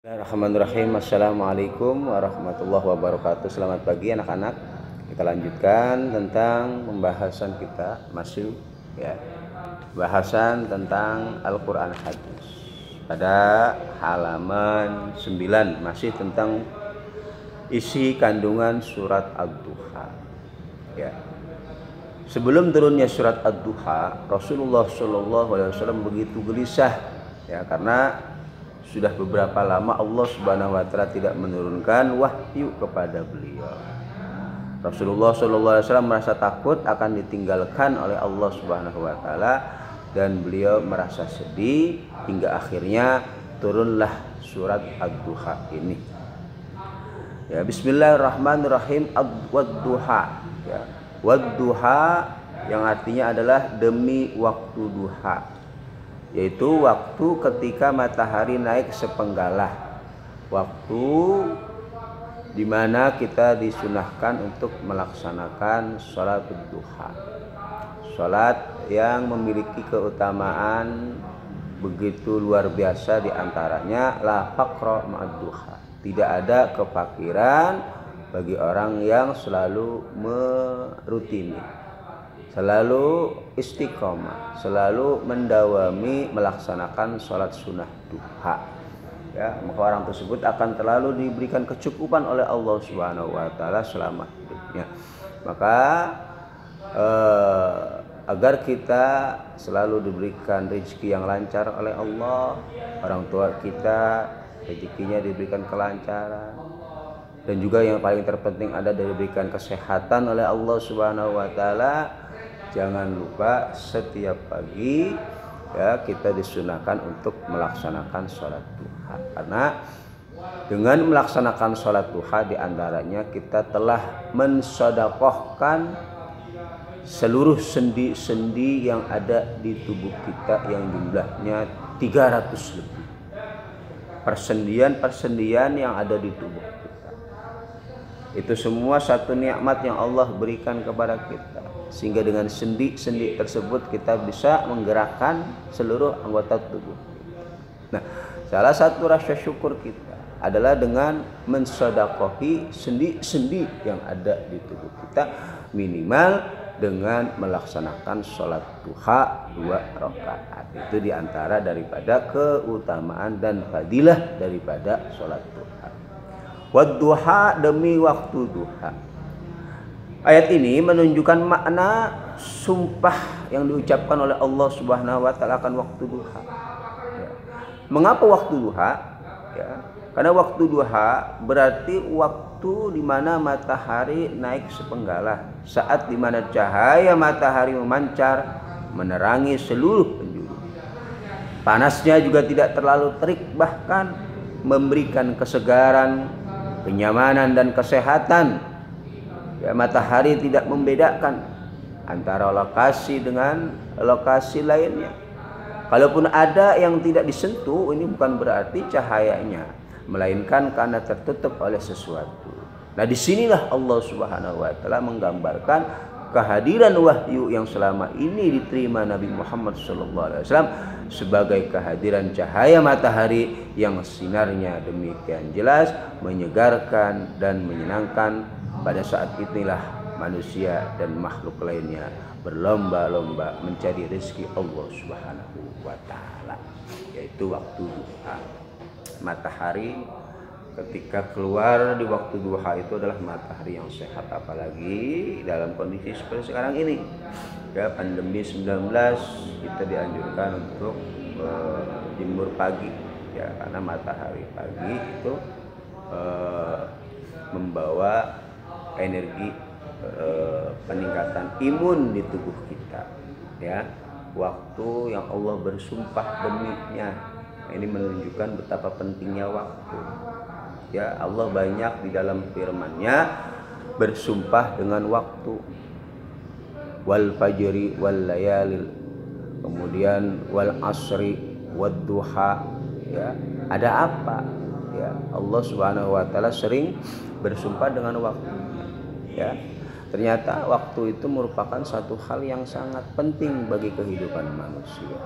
Bismillahirrahmanirrahim. Assalamualaikum warahmatullahi wabarakatuh. Selamat pagi anak-anak. Kita lanjutkan tentang pembahasan kita masih bahasan tentang Al-Qur'an Hadis. Pada halaman 9 masih tentang isi kandungan surat Ad-Duha. Ya. Sebelum turunnya surat Ad-Duha, Rasulullah SAW begitu gelisah karena sudah beberapa lama Allah Subhanahu wa taala tidak menurunkan wahyu kepada beliau. Rasulullah SAW merasa takut akan ditinggalkan oleh Allah Subhanahu wa taala dan beliau merasa sedih hingga akhirnya turunlah surat Ad-Duha ini. Ya, bismillahirrahmanirrahim. Wad-duha. Ya, wad-duha yang artinya adalah demi waktu duha, yaitu waktu ketika matahari naik sepenggalah, waktu di mana kita disunahkan untuk melaksanakan sholat duha, sholat yang memiliki keutamaan begitu luar biasa, diantaranya la faqra ma'ad duha, tidak ada kefakiran bagi orang yang selalu merutini, selalu istiqomah, selalu mendawami melaksanakan sholat sunnah duha. Ya, maka orang tersebut akan terlalu diberikan kecukupan oleh Allah Subhanahu wa taala selama hidupnya. Maka agar kita selalu diberikan rezeki yang lancar oleh Allah, orang tua kita rezekinya diberikan kelancaran, dan juga yang paling terpenting ada diberikan kesehatan oleh Allah Subhanahu wa taala. Jangan lupa setiap pagi kita disunahkan untuk melaksanakan sholat duha, karena dengan melaksanakan sholat duha diantaranya kita telah mensedekahkan seluruh sendi-sendi yang ada di tubuh kita yang jumlahnya 300 lebih. Persendian-persendian yang ada di tubuh kita itu semua satu nikmat yang Allah berikan kepada kita, sehingga dengan sendi-sendi tersebut kita bisa menggerakkan seluruh anggota tubuh kita. Nah, salah satu rasa syukur kita adalah dengan mensedekahi sendi-sendi yang ada di tubuh kita, minimal dengan melaksanakan sholat duha 2 rakaat. Itu diantara daripada keutamaan dan fadilah daripada sholat duha. Wad-duha, demi waktu duha. Ayat ini menunjukkan makna sumpah yang diucapkan oleh Allah Subhanahu wa taala akan waktu duha. Ya. Mengapa waktu duha? Ya, karena waktu duha berarti waktu di mana matahari naik sepenggalah, saat di mana cahaya matahari memancar menerangi seluruh penjuru. Panasnya juga tidak terlalu terik, bahkan memberikan kesegaran, kenyamanan dan kesehatan. Ya, matahari tidak membedakan antara lokasi dengan lokasi lainnya. Kalaupun ada yang tidak disentuh, ini bukan berarti cahayanya, melainkan karena tertutup oleh sesuatu. Nah, disinilah Allah Subhanahu wa taala menggambarkan kehadiran wahyu yang selama ini diterima Nabi Muhammad SAW sebagai kehadiran cahaya matahari yang sinarnya demikian jelas, menyegarkan dan menyenangkan. Pada saat inilah manusia dan makhluk lainnya berlomba-lomba mencari rezeki Allah Subhanahu wa taala, yaitu waktu duha. Matahari ketika keluar di waktu duha itu adalah matahari yang sehat, apalagi dalam kondisi seperti sekarang ini. Ya, pandemi 19, kita dianjurkan untuk jemur pagi, ya, karena matahari pagi itu membawa energi peningkatan imun di tubuh kita. Ya, waktu yang Allah bersumpah deminya, ini menunjukkan betapa pentingnya waktu. Ya, Allah banyak di dalam firman-Nya bersumpah dengan waktu. Wal fajri wal layalil, kemudian wal asri wad duha. Ya, ada apa? Ya, Allah Subhanahu wa taala sering bersumpah dengan waktu. Ya, Ternyata waktu itu merupakan satu hal yang sangat penting bagi kehidupan manusia.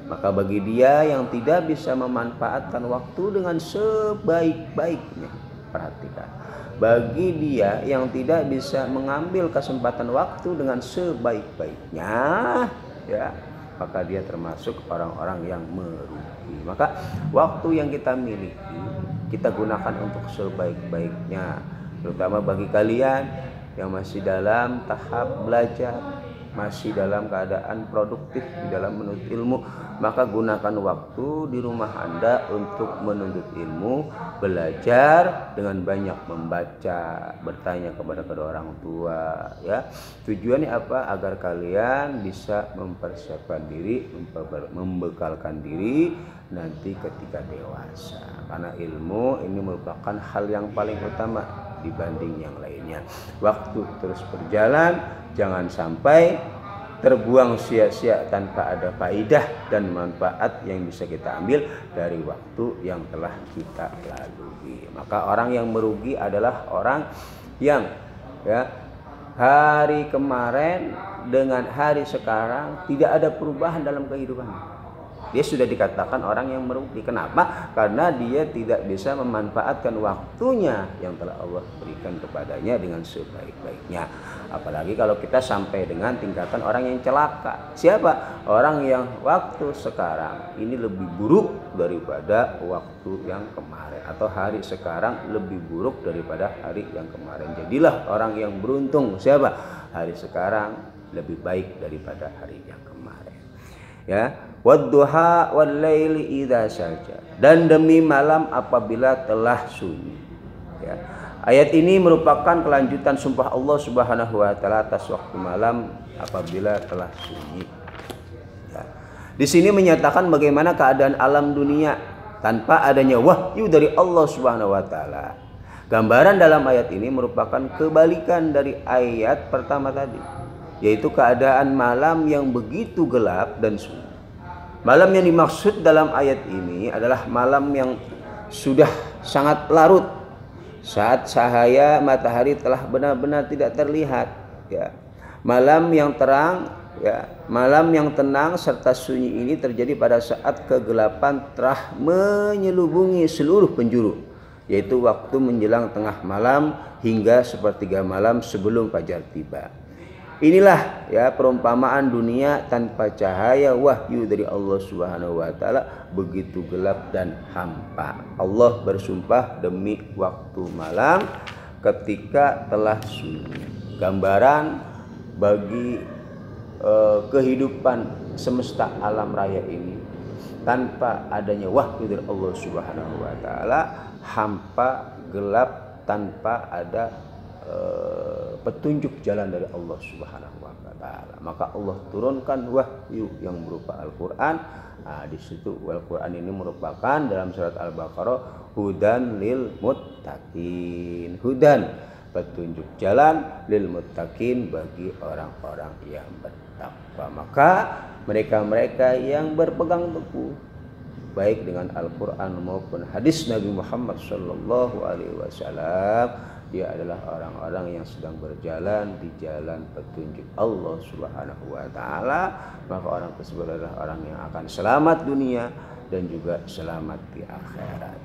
Maka bagi dia yang tidak bisa memanfaatkan waktu dengan sebaik-baiknya, perhatikan. Bagi dia yang tidak bisa mengambil kesempatan waktu dengan sebaik-baiknya, ya, maka dia termasuk orang-orang yang merugi. Maka waktu yang kita miliki, kita gunakan untuk sebaik-baiknya. Terutama bagi kalian yang masih dalam tahap belajar, masih dalam keadaan produktif di dalam menuntut ilmu, maka gunakan waktu di rumah Anda untuk menuntut ilmu, belajar dengan banyak membaca, bertanya kepada kedua orang tua, ya. Tujuannya apa? Agar kalian bisa mempersiapkan diri, membekalkan diri nanti ketika dewasa. Karena ilmu ini merupakan hal yang paling utama dibanding yang lainnya. Waktu terus berjalan, jangan sampai terbuang sia-sia tanpa ada faidah dan manfaat yang bisa kita ambil dari waktu yang telah kita lalui. Maka orang yang merugi adalah orang yang, ya, hari kemarin dengan hari sekarang tidak ada perubahan dalam kehidupannya. Dia sudah dikatakan orang yang merugi. Kenapa? Karena dia tidak bisa memanfaatkan waktunya yang telah Allah berikan kepadanya dengan sebaik-baiknya. Apalagi kalau kita sampai dengan tingkatan orang yang celaka. Siapa? Orang yang waktu sekarang ini lebih buruk daripada waktu yang kemarin, atau hari sekarang lebih buruk daripada hari yang kemarin. Jadilah orang yang beruntung. Siapa? Hari sekarang lebih baik daripada hari yang kemarin. Ya, wadduha wal laili idza saja, dan demi malam apabila telah sunyi. Ya. Ayat ini merupakan kelanjutan sumpah Allah Subhanahu wa taala atas waktu malam apabila telah sunyi. Ya. Di sini menyatakan bagaimana keadaan alam dunia tanpa adanya wahyu dari Allah Subhanahu wa taala. Gambaran dalam ayat ini merupakan kebalikan dari ayat pertama tadi, yaitu keadaan malam yang begitu gelap dan sunyi. Malam yang dimaksud dalam ayat ini adalah malam yang sudah sangat larut, saat cahaya matahari telah benar-benar tidak terlihat, ya. Malam yang terang, ya, malam yang tenang serta sunyi ini terjadi pada saat kegelapan telah menyelubungi seluruh penjuru, yaitu waktu menjelang tengah malam hingga sepertiga malam sebelum fajar tiba. Inilah, ya, perumpamaan dunia tanpa cahaya wahyu dari Allah Subhanahu wa taala, begitu gelap dan hampa. Allah bersumpah demi waktu malam ketika telah sunyi. Gambaran bagi kehidupan semesta alam raya ini tanpa adanya wahyu dari Allah Subhanahu wa taala, hampa, gelap, tanpa ada petunjuk jalan dari Allah Subhanahu wa taala. Maka Allah turunkan wahyu yang berupa Al-Qur'an. Nah, di situ Al-Qur'an ini merupakan dalam surat Al-Baqarah hudan lil muttaqin. Hudan, petunjuk jalan, lil muttaqin, bagi orang-orang yang bertakwa. Maka mereka-mereka yang berpegang teguh baik dengan Al-Qur'an maupun hadis Nabi Muhammad sallallahu alaihi wasallam, dia adalah orang-orang yang sedang berjalan di jalan petunjuk Allah Subhanahu wa taala. Maka orang tersebut adalah orang yang akan selamat dunia dan juga selamat di akhirat.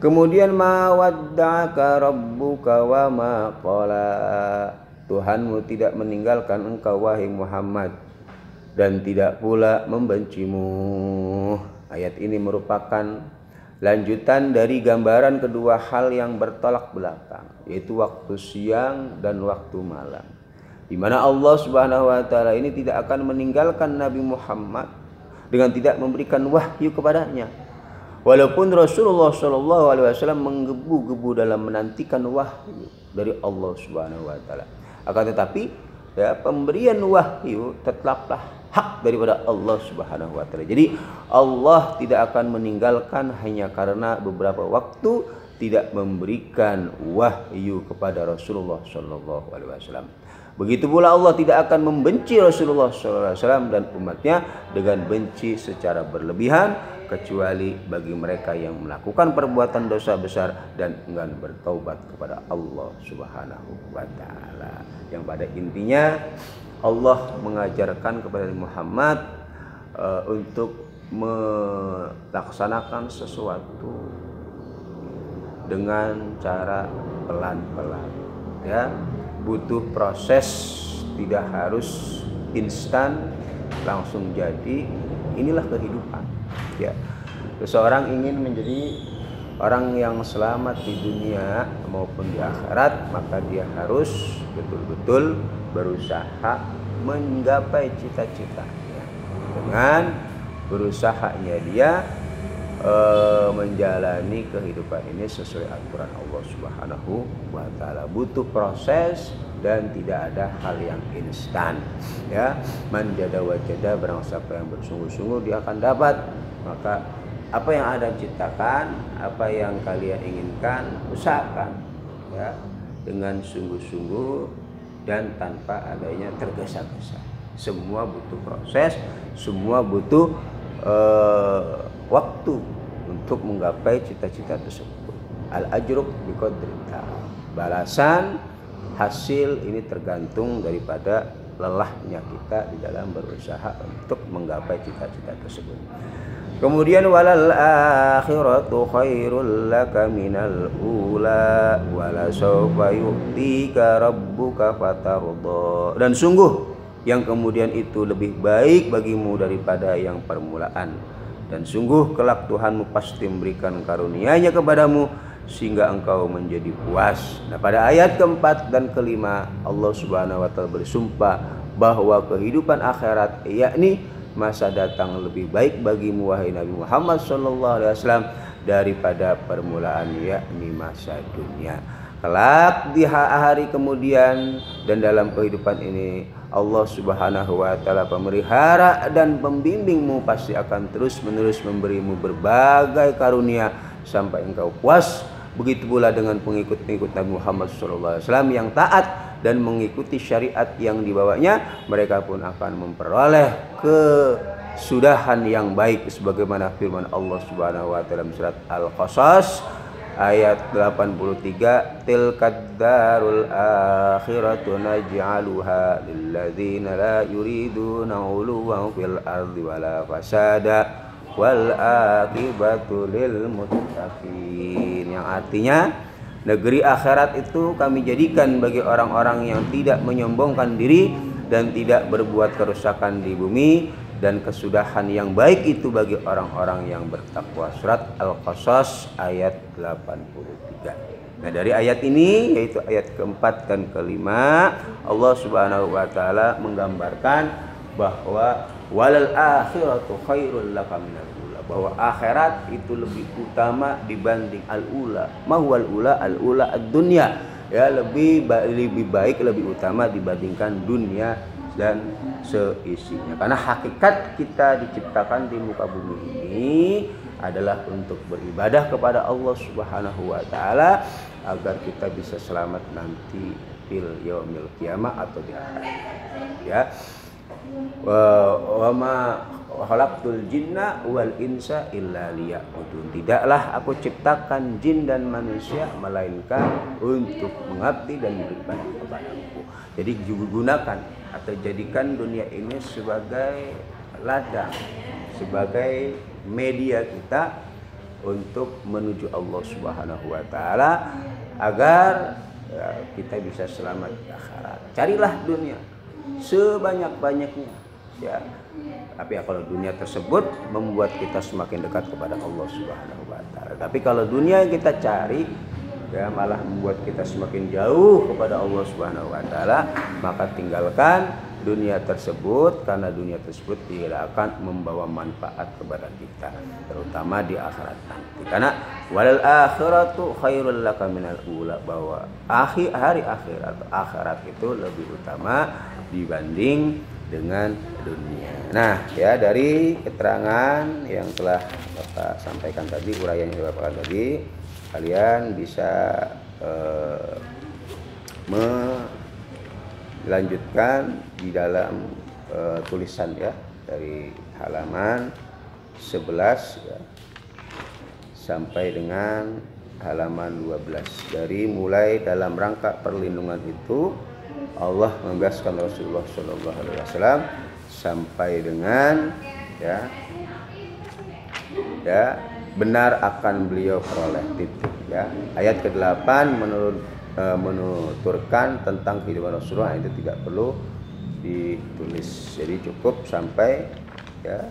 Kemudian ma wadda'aka rabbuka wa ma qala, Tuhanmu tidak meninggalkan engkau wahai Muhammad dan tidak pula membencimu. Ayat ini merupakan lanjutan dari gambaran kedua hal yang bertolak belakang, yaitu waktu siang dan waktu malam, di mana Allah Subhanahu wa taala ini tidak akan meninggalkan Nabi Muhammad dengan tidak memberikan wahyu kepadanya. Walaupun Rasulullah Shallallahu alaihi wasallam menggebu-gebu dalam menantikan wahyu dari Allah Subhanahu wa taala, akan tetapi, ya, pemberian wahyu tetaplah hak daripada Allah Subhanahu wa taala. Jadi Allah tidak akan meninggalkan hanya karena beberapa waktu tidak memberikan wahyu kepada Rasulullah sallallahu alaihi wasallam. Begitu pula Allah tidak akan membenci Rasulullah sallallahu alaihi wasallam dan umatnya dengan benci secara berlebihan kecuali bagi mereka yang melakukan perbuatan dosa besar dan enggan bertaubat kepada Allah Subhanahu wa taala. Yang pada intinya Allah mengajarkan kepada Muhammad untuk melaksanakan sesuatu dengan cara pelan-pelan, ya, butuh proses, tidak harus instan langsung jadi. Inilah kehidupan, ya. Seseorang ingin menjadi orang yang selamat di dunia maupun di akhirat, maka dia harus betul-betul berusaha menggapai cita-citanya. Dengan berusahanya dia menjalani kehidupan ini sesuai aturan Allah Subhanahu wa taala. Butuh proses dan tidak ada hal yang instan, ya. Man jada wajada, barang siapa yang bersungguh-sungguh dia akan dapat. Maka apa yang Anda ciptakan, apa yang kalian inginkan, usahakan, ya, dengan sungguh-sungguh dan tanpa adanya tergesa-gesa. Semua butuh proses, semua butuh waktu untuk menggapai cita-cita tersebut. Al-ajru biqadri ta'ab. Balasan hasil ini tergantung daripada lelahnya kita di dalam berusaha untuk menggapai cita-cita tersebut. Kemudian walal akhiratu khairul laka minal ula wala sawfa yu'tika rabbuka fatarda. Dan sungguh yang kemudian itu lebih baik bagimu daripada yang permulaan. Dan sungguh kelak Tuhanmu pasti memberikan karunia-Nya kepadamu sehingga engkau menjadi puas. Nah, pada ayat keempat dan kelima Allah Subhanahu wa taala bersumpah bahwa kehidupan akhirat, yakni masa datang, lebih baik bagimu wahai Nabi Muhammad SAW daripada permulaan, yakni masa dunia. Kelak di hari kemudian dan dalam kehidupan ini Allah Subhanahu wa taala pemelihara dan pembimbingmu pasti akan terus-menerus memberimu berbagai karunia sampai engkau puas. Begitu pula dengan pengikut-pengikut Nabi Muhammad SAW yang taat dan mengikuti syariat yang dibawanya, mereka pun akan memperoleh kesudahan yang baik sebagaimana firman Allah Subhanahu wa taala dalam surat Al-Qasas ayat 83, tilkad darul akhiratu naj'aluha lilladzina la yuriduna 'uluwan fil ardi wala fasada wal akibatu lil muttaqin. Yang artinya negeri akhirat itu kami jadikan bagi orang-orang yang tidak menyombongkan diri dan tidak berbuat kerusakan di bumi, dan kesudahan yang baik itu bagi orang-orang yang bertakwa. Surat Al-Qasas ayat 83. Nah, dari ayat ini, yaitu ayat keempat dan kelima, Allah Subhanahu wa taala menggambarkan bahwa walal akhiratu khairul laka minal ula, bahwa akhirat itu lebih utama dibanding al-ula. Mahwal ula, al-ula ad-dunya, ya, lebih baik, lebih utama dibandingkan dunia dan seisinya. Karena hakikat kita diciptakan di muka bumi ini adalah untuk beribadah kepada Allah Subhanahu wa taala agar kita bisa selamat nanti fil yaumil qiyamah atau di akhirat, ya. Wa ma khalaqtul jinna wal insa illa liya'budun. Tidaklah aku ciptakan jin dan manusia melainkan untuk mengabdi dan beribadah kepadaku. Jadi gunakan atau jadikan dunia ini sebagai ladang, sebagai media kita untuk menuju Allah Subhanahu wa taala agar kita bisa selamat di akhirat. Carilah dunia sebanyak-banyaknya, ya. Tapi kalau dunia tersebut membuat kita semakin dekat kepada Allah Subhanahu wa taala. Tapi kalau dunia yang kita cari, ya, malah membuat kita semakin jauh kepada Allah Subhanahu wa taala, maka tinggalkan dunia tersebut, karena dunia tersebut tidak akan membawa manfaat kepada kita, terutama di akhirat nanti. Karena walal akhiratu khairul laka minal ula, bahwa hari akhirat atau akhirat itu lebih utama dibanding dengan dunia. Nah, ya, dari keterangan yang telah Bapak sampaikan tadi, uraian yang Bapak sampaikan tadi, kalian bisa melanjutkan di dalam tulisan, ya, dari halaman 11 ya, sampai dengan halaman 12. Dari mulai dalam rangka perlindungan itu Allah membebaskan Rasulullah Shallallahu Alaihi Wasallam sampai dengan ya benar akan beliau peroleh titik ya. Ayat ke-8 menuturkan tentang kehidupan Rasulullah, itu tidak perlu ditulis, jadi cukup sampai ya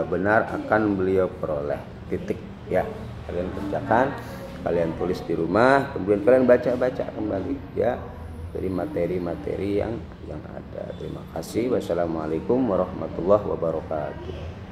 benar akan beliau peroleh titik ya. Kalian kerjakan, kalian tulis di rumah, kemudian kalian baca kembali ya dari materi-materi yang ada. Terima kasih. Wassalamualaikum warahmatullahi wabarakatuh.